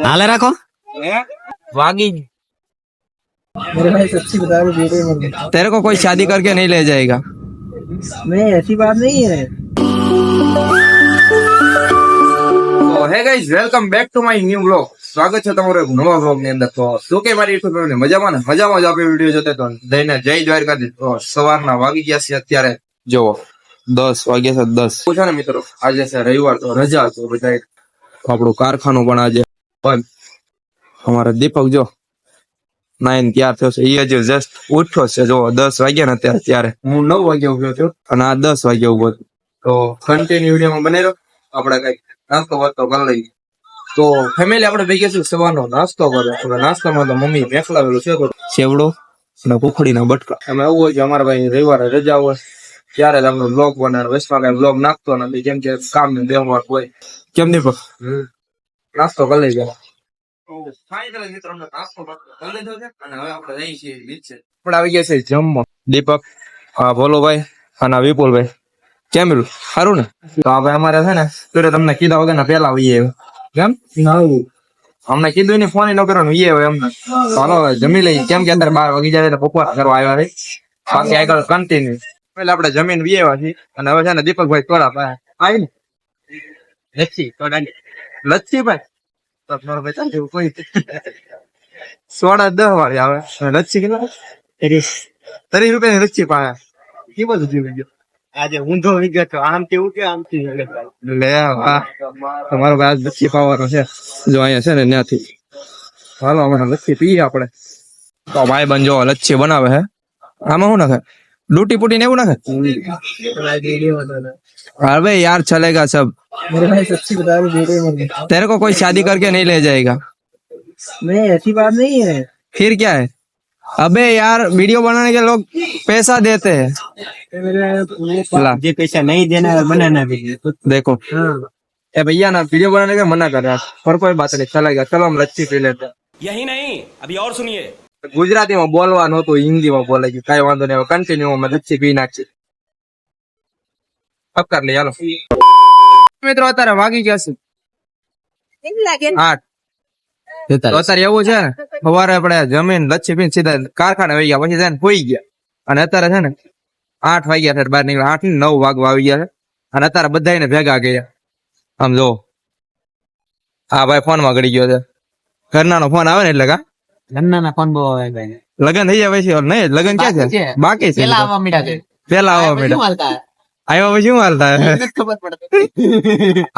हाले रखो वागी मेरे भाई सच्ची बता रहा हूँ, वीडियो में तेरे को कोई शादी करके नहीं ले जाएगा। नहीं, ऐसी बात नहीं है। તો hey guys, welcome back to my new blog. સ્વાગત છે તમારું એક નવા બ્લોગ ની અંદર. તો શું કે મારી યુટ્યુબ ફેમિલી મજામાં ને? મજામાં જ આપણે વિડીયો જોતે તો દઈને જય દ્વારકાધીશ. તો સવારના વાગી ગયા છે અત્યારે જોવો 10 વાગ્યા છે 10. છે ને મિત્રો, આજે છે રવિવાર તો રજા. તો બધા આપણું કારખાનું પણ આજે બંધ. અમારા દીપક જો 9 તૈયાર થયો છે. એ હજી જસ્ટ ઉઠ્યો છે. જો 10 વાગ્યા ને ત્યારે હું 9 વાગ્યા ઉભ્યો થયો અને આ 10 વાગ્યા ઉભો થયો. તો કન્ટિન્યુ વિડીયોમાં બને રહ્યો. આપણે કઈક નાસ્તો વાસ્તો કરી લઈએ. તો ફેમિલી આપણે ભેગી છું સવારનો નાસ્તો કરો. નાસ્તામાં તો મમ્મી મેખલાવેલું છે સેવડો અને કુખડીના બટકા. અમે એવું હોય કે અમારા ભાઈ રવિવારે રજા હોય ત્યારે જ આપણે બ્લોગ બનાવે. વચમાં કઈ બ્લોગ નાખતો નથી કેમ કે કામ ને બેહવાર હોય. કેમ નહીં પણ નાસ્તો કરી લઈ ગયા. આપણે આવી ગયા છે જમવા. દીપક, હા ભોલોભાઈ અને વિપુલભાઈ. કેમ રહ્યું? સારું ને? તો હવે અમારે છે ને તું તમને કીધા વગર ના પેલા આવીએ. કેમ અમને કીધું ને ફોન ન કરવાનું એ હોય અમને. ચાલો જમી લઈએ કેમ કે અત્યારે 12 વાગી જાય એટલે બપોર કરવા આવ્યા છે. બાકી આગળ કન્ટિન્યુ એટલે આપણે જમીન વિયેવા છીએ. અને હવે છે ને દીપકભાઈ થોડા આવી ને લચ્છી લચ્છી ભાઈ તમારો ભાઈ ચાલ જેવું કોઈ સોડા 10 વાળી આવે. લચ્છી કેટલા? 30 રૂપિયાની લચ્છી પાયા. કે બધું જીવી ગયો આજે ઊંધો વિગતો આમ તેવું કે આમ થી લે. વાહ, તમારો ભાઈ લચ્છી પાવાનો છે. જો અહીંયા છે ને ત્યાંથી હાલો હમણાં લચ્છી પીએ આપણે. તો ભાઈ બન જો લચ્છી બનાવે હે. આમાં શું નાખે? લૂટી પૂટી ને એવું નાખે? अबे यार चलेगा सब. मेरे भाई सच्ची बता रहा हूँ, वीडियो में तेरे को कोई शादी करके नहीं ले जाएगा. नहीं, ऐसी बात नहीं है। फिर क्या है? अबे यार वीडियो बनाने के लोग पैसा देते हैं. मुझे पैसा नहीं देना है, बनाना भी देखो ए भैया ना वीडियो बनाने का मना कर रहा है. पर कोई बात नहीं, चलेगा. चलो हम लच्ची पी लेते हैं. यही नहीं अभी और सुनिए. ગુજરાતી માં બોલવાનું હતું, હિન્દી માં બોલે છે. કઈ વાંધો નહીં, કન્ટિન્યુ અમે લચ્છી પી નાખી. અપ કર લે હાલો મિત્રો. અત્યારે વાગી ગયા છે 8. તો અત્યારે એવું છે ને સવારે આપણે જમીન લચ્છી પીને સીધા કારખાને વહી ગયા. પછી જઈને હોઈ ગયા. અને અત્યારે છે ને 8 વાગ્યા છે. બહાર નીકળ્યા 8 ને 9 વાગવા આવી ગયા છે. અને અત્યારે બધાને ભેગા ગયા. આમ જો હા ભાઈ ફોન માં ગળી ગયો છે. ઘરના નો ફોન આવે ને એટલે કા ઘરના ફોન બહુ આવે ભાઈ. લગન થઈ જાય પછી નહીં? લગન ક્યાં છે? બાકી છે. પેલા આવવા મીઠા આવ્યા પછી શું હાલતા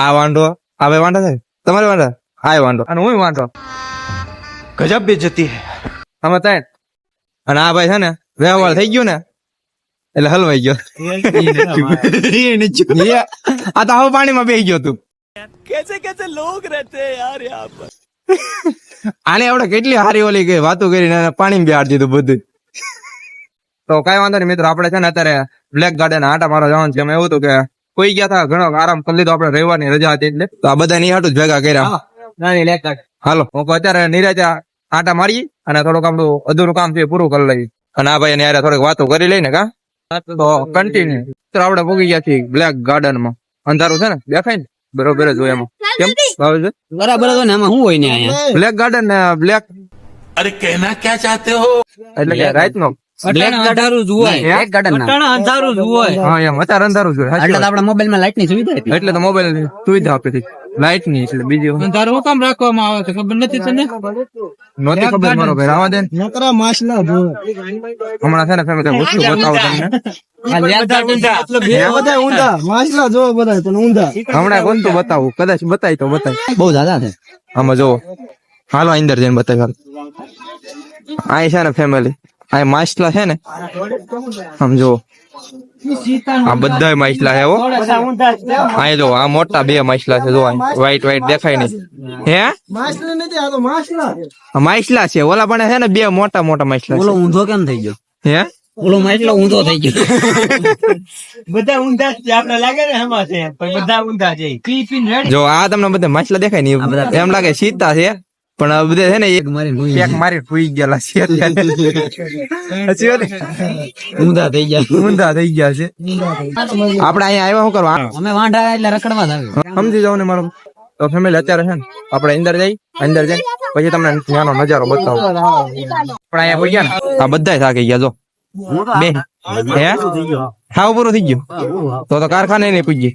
આ વાંઢો આવે વાંઢો થાય તમારે વાંઢો આ વાંઢો અને હું વાંઢો ગજબ બેજતી હે અમે થાય. અને આ ભાઈ છે ને વ્યવહાર થઈ ગયો ને એટલે હલવાઈ ગયો. આ તો હવે પાણીમાં બેસી ગયો તું. कैसे कैसे लोग रहते हैं यार यहाँ पर. આને આપણે કેટલી હારી ઓલી ગઈ વાતો કરીને પાણી બેહાડી દીધું બધું. તો કઈ વાંધો નહીં મિત્રો. આપણે છે ને અત્યારે બ્લેક ગાર્ડન આટા મારવા જવાનું છે. એવું હતું કે કોઈ ગયા હતા, ઘણો આરામ કરી લીધો. આપણે રવિવારની રજા હતી એટલે તો આ બધા નિહાટું જ ભેગા કર્યા. હાલો હું અત્યારે નિરાતે આટા મારી અને થોડુંક આપણું અધૂરું કામ છે પૂરું કરી લઈએ. અને આ ભાઈ યારે થોડીક વાતો કરી લઈને કા તો કન્ટિન્યુ. તો આપણે પૂગી ગયા છીએ બ્લેક ગાર્ડન માં. અંધારું છે ને દેખાય ને બરોબર જ હોય એમાં. કેમ બરાબર ને આમાં શું હોય ને અહીંયા બ્લેક ગાર્ડન ને બ્લેક अरे कहना क्या चाहते हो. એટલે કે રાત નો અંધારું જ હોય. એક ગાર્ડન અંધારું જ હોય. હા એમ અત્યારે અંધારું જ હોય. એટલે આપણા મોબાઈલ માં લાઈટ ની સુવિધા હતી. એટલે તો મોબાઈલ ની સુવિધા આપી હતી લાઈટ ની. એટલે બીજું અંધારું કામ રાખવામાં આવે છે ખબર નથી તને? નહોતી ખબર મારો ભાઈ. આવા દે નકરા માછલા જો હમણાં છે ને ફેમિલી વસ્તુ બતાવો તમને. બધા ઊંધા માછલા જો બધા પણ ઊંધા. હમણાં વસ્તુ બતાવું કદાચ બતાય તો બતાય. બહુ દાદા છે આમાં જો હાલો અંદર જઈને બતાય. આ છે ને ફેમિલી આ માછલા છે ને સમજો આ બધા માછલા છે હો. આ જો આ મોટા 2 માછલા છે જો વ્હાઈટ વ્હાઈટ દેખાય નહીં. હે માછલા નથી, આ તો માછલા માછલા છે. ઓલા પણ છે ને 2 મોટા મોટા માછલા. ઓલો ઊંધો કેમ થઈ ગયો? હે ઓલો માછલો ઊંધો થઈ ગયો. બધા ઊંધા છે આપણે લાગે ને એમાં છે પણ બધા ઊંધા છે. જો આ તમને બધા માછલા દેખાય ને એમ લાગે સીતા છે પણ આ બધા છે ને એક મારી ફૂઈ ગયેલા છે. ઊંધા થઈ ગયા છે. આપણે અહીંયા આવ્યા શું કરવા? અમે વાંઢા એટલે રખડવા જ આવ્યો. સમજી જાવ ને મારો તો ફેમિલી અત્યારે છે ને આપણે અંદર જઈ પછી તમને ત્યાંનો નજારો બતાવો. પણ અહીંયા કોઈ ગયા ને આ બધા થાકી ગયા જો બે હે ખાવ પૂરું થઈ ગયું તો કારખાને નહીં પૂજી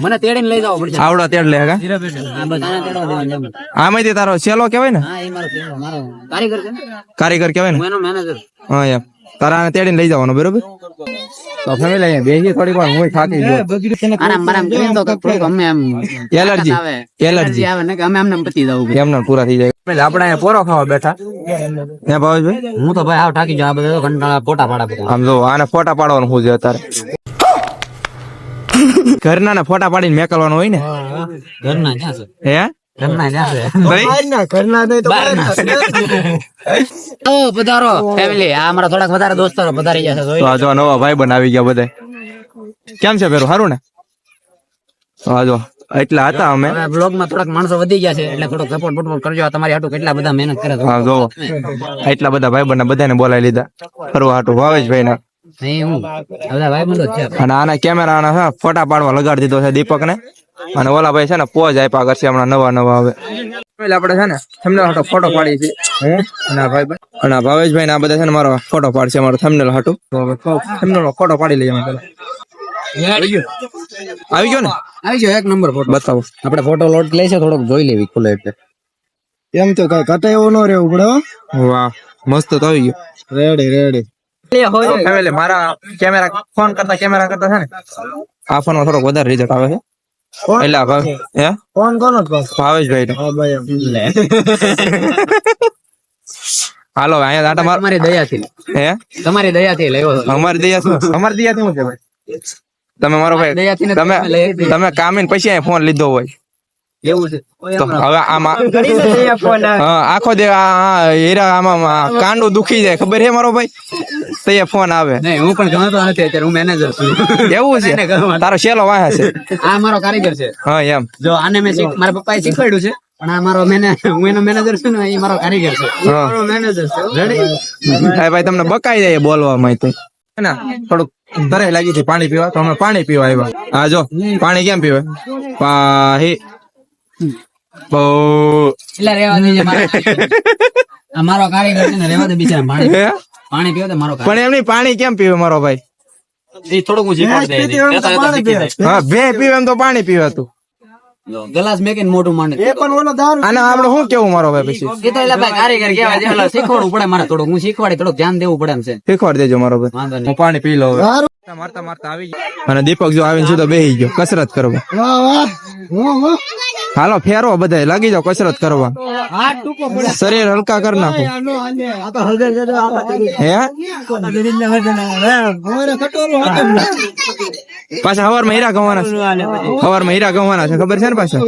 મને તેડીને લઈ જાવ પડશે. આવડો તેડ લે કા આમાંથી તારો સેલો કેવાય ને કારીગર છે, કારીગર કેવાય ને હું એનો મેનેજર. હા એમ તારા તેડીને લઈ જવાનો બરોબર. તો ફેમિલી અહીંયા બેસી થોડીક વાર હું થાકી ગયો. આરામ બરામ કરીને તો થોડુંક અમે એમ એલર્જી આવે ને કે અમે એમને પતી જવું. એમને પૂરા થઈ જાય. એટલે આપણે અહીંયા પોરો ખાવા બેઠા હે ભાવેશભાઈ. હું તો ભાઈ આવ ઠાકી જાવ. આ બધા કંટાળા ફોટા પાડા. આમ જો આને ફોટા પાડવાનું શું છે અત્યારે ઘરના ને ફોટા પાડીને મેકલવાનું હોય ને ઘરના ક્યાં છે? હે ઘરના ક્યાં છે? ભાઈ ઓ પધારો ફેમિલી. આ અમારા થોડાક વધારે દોસ્તારો પધારી ગયા છે. તો આ જો નવા ભાઈ બનાવી ગયા બધા. કેમ છે પેલું સારું ને? તો આ જો એટલા હતા અમે. બ્લોગ માં થોડાક માણસો વધી ગયા છે એટલે થોડોક સપોર્ટ બપોર્ટ કરજો. આ તમારી હાટુ કેટલા બધા મહેનત કરે છે. હા જો એટલા બધા ભાઈ બને બધાને બોલાવી લીધા ફરવા હાટુ ભાવેશભાઈ ના. નહીં હું આ બધા ભાઈ બંધો જ છે. અને આના કેમેરા ના ફોટા પાડવા લગાડી દીધો છે દીપક ને. અને ઓલા ભાઈ છે ને પોઝ આપ્યા કરશે હમણાં નવા હવે. આપણે છે ને થંબનેલ હાટો ફોટો પાડી છે હું અને આ ભાઈ અને આ ભાવેશભાઈ ને આ બધા છે ને મારો ફોટો પાડશે મારો થંબનેલ હાટુ. તો થંબનેલ નો ફોટો પાડી લઈએ અમે પેલા. આવી ગયો ને? આવી ગયો એક નંબર ફોટો. બતાવો. આપણે ફોટો લોડ લઈ છે થોડોક જોઈ લેવી ખુલે એટલે. એમ તો કઈ કટાઈ એવું ન રહેવું પડે. વાહ મસ્ત તો આવી ગયો. રેડી ફેમિલી મારા ફોન કરતા છે ને આ ફોન માં થોડોક વધારે રિઝલ્ટ આવે છે એટલે હે ફોન કોનો જ ભાવેશભાઈ નો. હાલો અહીંયા આટા માર. તમારી દયાથી હે તમારી દયાથી લેવો. અમારી દયા શું છે ભાઈ? તમે મારો ભાઈ દયાથી તમે કામીને પછી અહીંયા ફોન લીધો હોય એવું છે. તો હવે આમાં હા આખો દે હીરા આમાં કાંડું દુખી જાય ખબર છે મારો ભાઈ તો એ ફોન આવે. નહીં હું પણ ગણતો નથી અત્યારે. હું મેનેજર છું. એવું છે તારો શેલો વાહે છે. આ મારો કારીગર છે. હા એમ જો આને મેં મારા પપ્પાએ શીખવાડ્યું છે પણ આ મારો હું એનો મેનેજર છું ને એ મારો કારીગર છે. હા. મારો મેનેજર છે. ભાઈ તમને બકાઈ જાય બોલવામાં તો ના થોડુંક તરાઈ લાગી છે પાણી પીવા તો અમે પાણી પીવા આવ્યા. હા જો પાણી કેમ પીવે પાહી બહુ એટલે રેવા દેજે આ મારો કારીગર છે ને રેવા દે બિચારા. પાણી પીવો તો મારો પણ એમની પાણી કેમ પીવે મારો ભાઈ? એ થોડુંક હું શીખવાડી હા ભે પીવે એમ તો પાણી પીવે તું ગ્લાસ મેકીને મોટું માંડે. એ પણ ઓલો દારૂ આને આપડે શું કેવું મારો ભાઈ પછી? એ તો એટલે ભાઈ કારીગર કેવા છે એટલે શીખવાડવું પડે મારે થોડુંક. હું શીખવાડી થોડુંક ધ્યાન દેવું પડે એમ છે. શીખવાડી દેજો મારો ભાઈ. વાંધો નહીં. હું પાણી પી લઉં હવે. મારતા મારતા આવી ગયો અને દીપક જો આવીને સીધો બેહી ગયો કસરત કરવા. વાહ હાલો ફેરવો બધા લાગી જાઓ કસરત કરવા. હાથ ટૂંકો પડે. શરીર હલકા કરી નાખો. આ તો હળદર છે હે અમારે કટોરો હતો ને. પાછા હવારમાં હીરા ગવાના છે ખબર છે ને પાછા.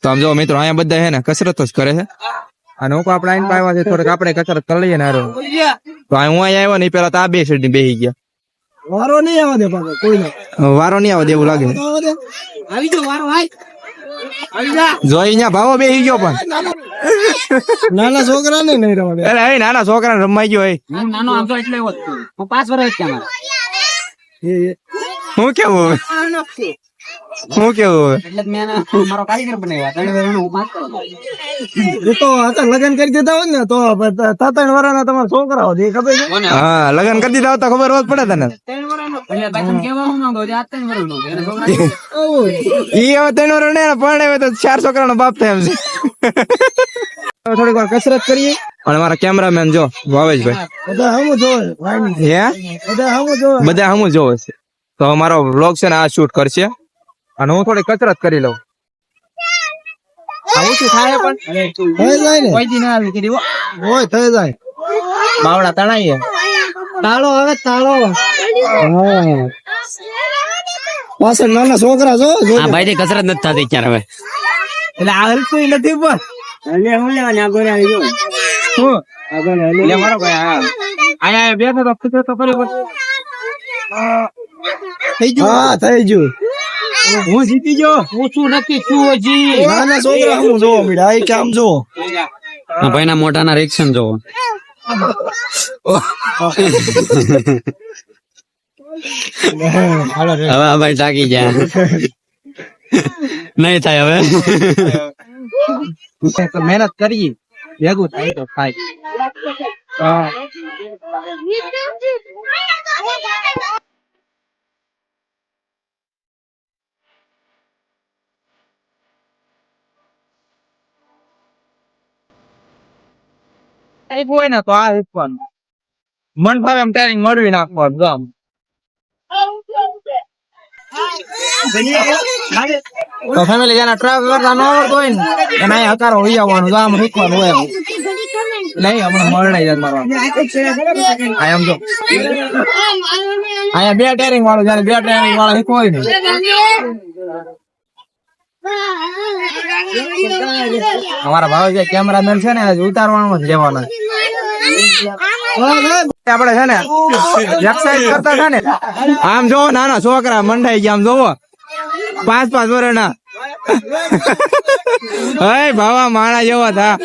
તો આમ જો મિત્રો અહીંયા બધા હે ને કસરત જ કરે છે અને હું આપણે આઈને આવ્યા છે થોડીક આપણે કસરત કરી લઈએ ને હારો. તો હું અહીંયા આવ્યો ને પેલા તો આ બે સીટ બેહી ગયા. વારો નહીં આવવા દે પાછો કોઈને. વારો નહીં આવે એવું લાગે. આવી જાઓ વારો હાય. આવી જા. જોઈ અહીંયા ભાવો બેહી ગયો પણ નાના છોકરા ને નહીં રવા દે. એટલે એ નાના છોકરાને રમાઈ ગયો. હું નાનો આમ તો એટલે એવો જ છું. હું 5 વર્ષ કે મારા. હું કેવું હવે એટલે જ મેં મારો કારીગર બનાવ્યા. 3 વર્ષનો હું 5 કરું. એ તો હતા લગ્ન કરી દીધા હોય ને તો 7 વર્ષના તમારા છોકરા હોય એ ખબર છે. હા લગન કરી દીધા હોત તો ખબર હોત પડે તને. 3 વર્ષનો એટલે ભાઈ તમે કેવા હું માંગો છો? આ 3 વર્ષનો છે. એને છોકરા ઈ હવે 3 વર્ષ ને પરણે તો 4 છોકરાનો બાપ થાય એમ છે. થોડીક વાર કસરત કરીએ અને મારા કેમેરામેન જો ભાવેશભાઈ બધા હમું જોવે ભાઈ હે બધા હમું જોવે. બધા હમું જોવે છે. તો મારો વ્લોગ છે ને આ શૂટ કરશે અને હું થોડી કસરત કરી લઉં. આવું શું થાય પણ થઈ જાય ને કોઈ દી ના આવી કરી. હોય થઈ જાય. બાવડા તણાઈએ તાળો હવે તાળો. પાછળ નાના છોકરા જો આ ભાઈ ની કસરત નથી થતી ક્યારે હવે. એટલે આ હલતું નથી પણ હું લેવાની આગળ આવી ગયો શું આગળ લે મારો ભાઈ આયા બેઠો તો કસરત તો કરી થઈ ગયું. હા થઈ ગયું. હું જીતી ગયો. હું શું નથી શું હજી. નાના છોકરા હું જોવો મીડા આ કામ જોવો. આ ભાઈ ના મોટા ના રિએક્શન જોવો. હવે આ ભાઈ ટાકી ગયા. નહીં થાય હવે. મહેનત કરીએ ભેગું થાય તો થાય. હોય ને તો આ શીખવાનું મન ફાવે એમ ટ્રેનિંગ મળવી નાખવાનું ગામ. તો ફેમિલી જેના ટ્રક કરતા ન આવડતો હોય ને એને અહીં હકારો હોઈ આવવાનું ગામ શીખવાનું હોય નહીં હમણાં મળે જ મારવાનું. આમ જો અહીંયા બે ટેરિંગ વાળો જયારે બે ટેરિંગ વાળા શીખવો હોય ને અમારા ભાવ જે કેમેરામેન છે ને ઉતારવાનું જ રહેવાના. આપડે છે ને એક્સરસાઇઝ કરતા છે ને આમ જોવો નાના છોકરા મંડાઈ ગયા આમ જોવો 5-5 વર્ષના. હે ભાવા માણા જેવા થા.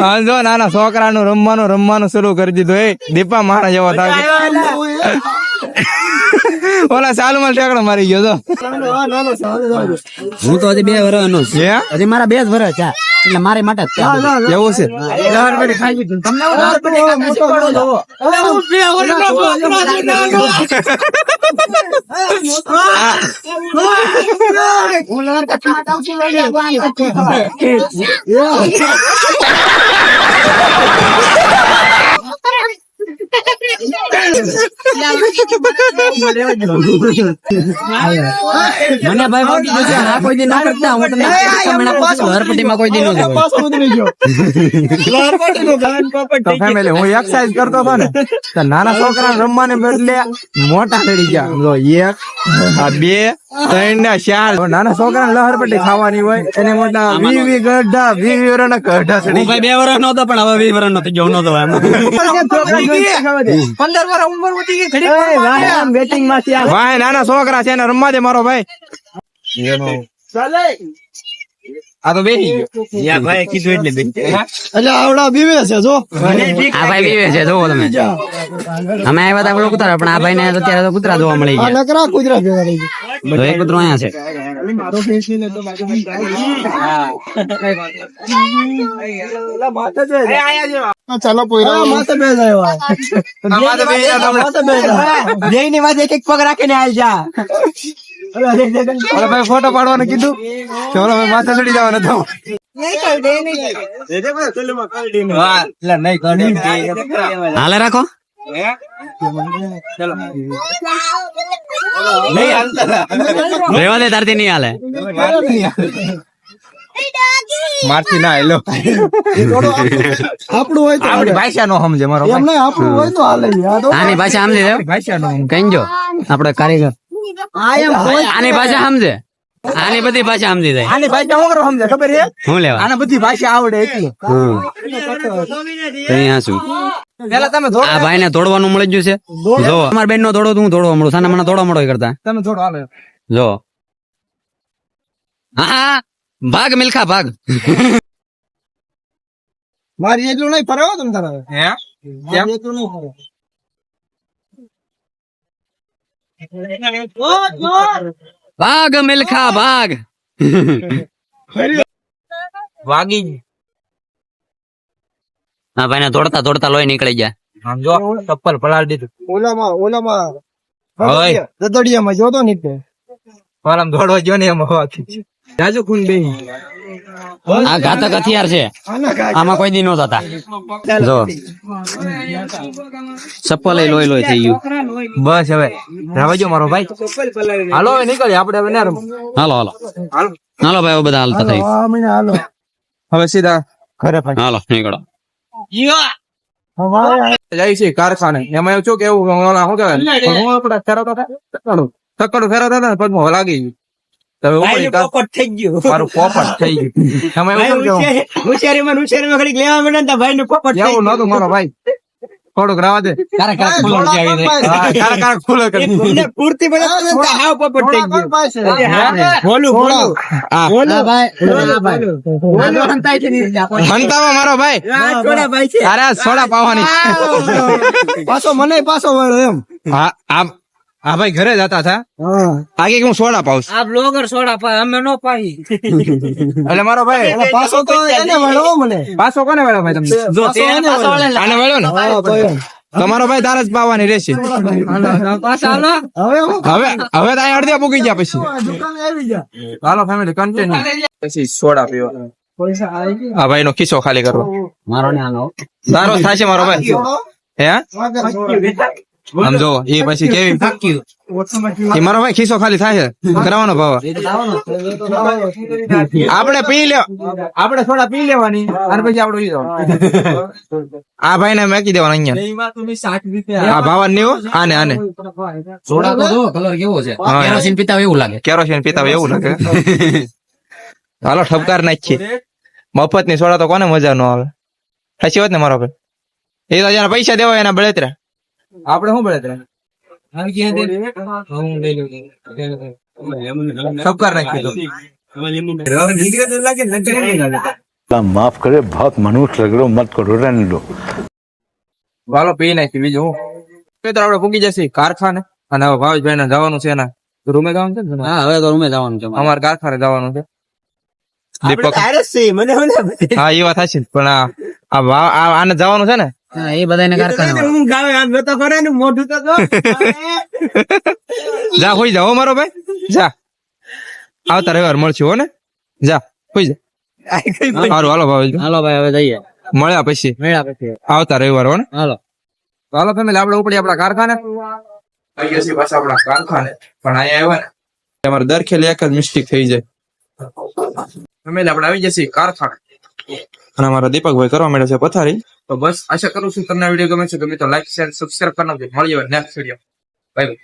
હા જો નાના છોકરાનું રમવાનું શરૂ કરી દીધું. એ દીપા માણા જેવા થા. ઓલા સાલુમાં ટેકડો મારી ગયો તો. હું તો હજી 2 વર્ષનો છું. હજી મારા 2 જ વર્ષ છે એટલે મારી માટે જ છે. એવું છે. મને ભાઈ વાગી જશે. આ કોઈ દી ના કરતા હું તમને હરપટ્ટીમાં કોઈ દી ન જવાય. તો ફેમિલી હું એક્સરસાઇઝ કરતો હતો ને તો નાના છોકરા રમવાને બદલે મોટા થઈ ગયા. 1 2 3 ને 4 નાના છોકરા લહરપટ્ટી ખાવાની હોય એને મોટા 20 ગઢા 20 વર્ષના ગઢા હું ભાઈ 2 વર્ષ નો હતો પણ હવે 20 વર્ષ નો થઈ ગયો નતો. 15 વર્ષ ઉંમર વધી ગઈ ઘડી બેટિંગ માંથી ભાઈ નાના છોકરા છે ને રમવા દે મારો ભાઈ. આ તો બેસી ગયો ભાઈ કીધું એટલે એટલે આવડા બીવે છે જો. આ ભાઈ બીવે છે જોવો તમે. અમે આવ્યા હતા પેલો કૂતરા પણ આ ભાઈ ને અત્યારે તો કૂતરા જોવા મળી ગયા. નકરા કુતરા ભેગા થઈ ગયા. તો એક કૂતરો અહીંયા છે. મારો ફેસ ને તો બાજુ ચાલો પોઈરા માથે બેસ આવ્યો. બે ની વાત એક પગ રાખીને હાલ જા. ભાઈ ફોટો પાડવાનું કીધું ચલો ભાઈ માથે ચડી જવાનું હતું. હાલે રાખો. રેવા દે તારથી નહીં હાલે. મારથી ના હેલો આપણું હોય તો આપણી ભાષા નો સમજે મારો એમ નહીં આપણું હોય તો હાલે. આની ભાષા સમજી લે. ભાષા નો કઈ જો આપડે કારીગર આની ભાષા સમજે. આની બધી ભાષા સમજી જાય. આની ભાષા હું કરો સમજે ખબર છે. હું લેવા આને બધી ભાષા આવડે એટલે પેલા તમે આ ભાઈ ને દોડવાનું મળી ગયું છે. જો અમારા બેન નો દોડો હું દોડવા મળું. સાના મને દોડવા મળો કરતા તમે થોડો હાલો. જો હા ભાગ મિલખા ભાગ. મારી એટલું નહીં ફરે તમે તારા એટલું નહીં ફરે. ભાગ મિલખા ભાગ. વાગી હા ભાઈ ને દોડતા દોડતા લોહી નીકળી ગયા. આમ જો ચપ્પલ પલાળ દીધું. ઓલામાં દદડિયામાં જોતો ને ઓલામ દોડવા ગયો ને એમ હોવાથી જાજુ ખૂન બેહી. આ ઘાતક હથિયાર છે. આમાં કોઈ દી નો થતા. જો ચપ્પલ લોહી લોહી થઈ ગયું. બસ હવે રાવજો મારો ભાઈ. હાલો હવે નીકળીએ આપણે હવે ના રમવું. હાલો હાલો હાલો ભાઈ હવે બધા હાલતા થઈ. હાલો હવે સીધા ઘરે ભાઈ. હાલો નીકળો. જાય છે કારખાને. એમાં એવું શું કેવું ઓલા શું કહેવાય આપડે ફેરવતા થકડું ફેરવતા હતા પગમાં લાગી ગયું. પોપટ થઈ ગયું. મારું પોપટ થઈ ગયું. એમાં એવું કેવું હોશિયારીમાં ઘડીક લેવા માંડે ભાઈ નું પોપટ એવું નતું મારો ભાઈ. થોડુંક રાવા દે. ખુલ્લો કરી પૂર્તિ પોપટ થઈ ગયું. મનતાવા મારો ભાઈ. અરે સોડા પાવાની પાછો મને પાછો વળો એમ. હા આમ હા ભાઈ ઘરે જતા હતા આગે કે હું સોડા પાઉં છું. આ બ્લોગર સોડા પાય અમે નો પાઈ એટલે મારો ભાઈ પાછો તો એને વળો મને પાછો કોને વાળો ભાઈ તમને આને વાળો ને તમારો ભાઈ તારે જ પાવાની રહેશે પાછા હાલો હવે હવે તો અહીં અડધે પૂગી ગયા પછી હાલો ફેમિલી કન્ટિન્યુ પછી સોડા પીવા આ ભાઈ નો ખિસ્સો ખાલી કરવો મારો ને આનો તારો થાય છે મારો ભાઈ હે આમ જો એ પછી કેવી એ મારો ભાઈ ખિસ્સો ખાલી થાય છે કરાવવાનો ભાવ આપણે પી લે આપણે થોડા પી લેવાની અને પછી આપણે પી જવાનું આ ભાઈ ને મેકી દેવાનું અહીંયા આ ભાવન નહીં હો આને આને સોડા તો જો કલર કેવો છે હા. કેરોસીન પીતા હોય એવું લાગે કેરોસીન પીતા હોય એવું લાગે હાલો ઠપકાર નાખીએ મફત ની સોડા તો કોને મજા ન આવે સાચી વાત ને મારો ભાઈ એ તો જયારે પૈસા દેવાય એના બળતરા આપણે શું બળતરા ઠપકાર નાખી દો माफ करे बहुत मनुष्य लग रहे हो मत करो रहने दो વાલો પી નાખી બીજું હું તો આપણે પૂગી જશે કારખાને અને હવે ભાવેશભાઈ ને જવાનું છે એના રૂમે જવાનું છે ને હા હવે તો રૂમે જવાનું છે અમારે કારખાને જવાનું છે દીપક મને હા એ વાત સાચી પણ આને જવાનું છે ને હા એ બધાને કારખાને હું ગાવે આમ તો કરે ને મોઢું તો જો જા હોઈ જા હો મારો ભાઈ જા આવતા રવિવાર મળશું હો ને જા હોઈ જા સારું હાલો ભાવેશભાઈ હાલો ભાઈ હવે જઈએ મળ્યા પછી મેળા પછી આવતા રવિવાર હો ને હાલો હાલો ફેમિલી આપણે ઉપડી આપણા કારખાને આવી ગયા છીએ પાછા આપણા કારખાને પણ અહીંયા આવ્યા ને અમારે દર ખેલે એક જ મિસ્ટેક થઈ જાય ફેમિલી આપણે આવી જઈએ કારખાને અને અમારા દીપકભાઈ કરવા માંડ્યા છે પથારી તો બસ આશા કરું છું તમને વિડીયો ગમે છે ગમે તો લાઈક શેર સબસ્ક્રાઇબ કરી નાખજો મળીએ નેક્સ્ટ વિડીયો બાય બાય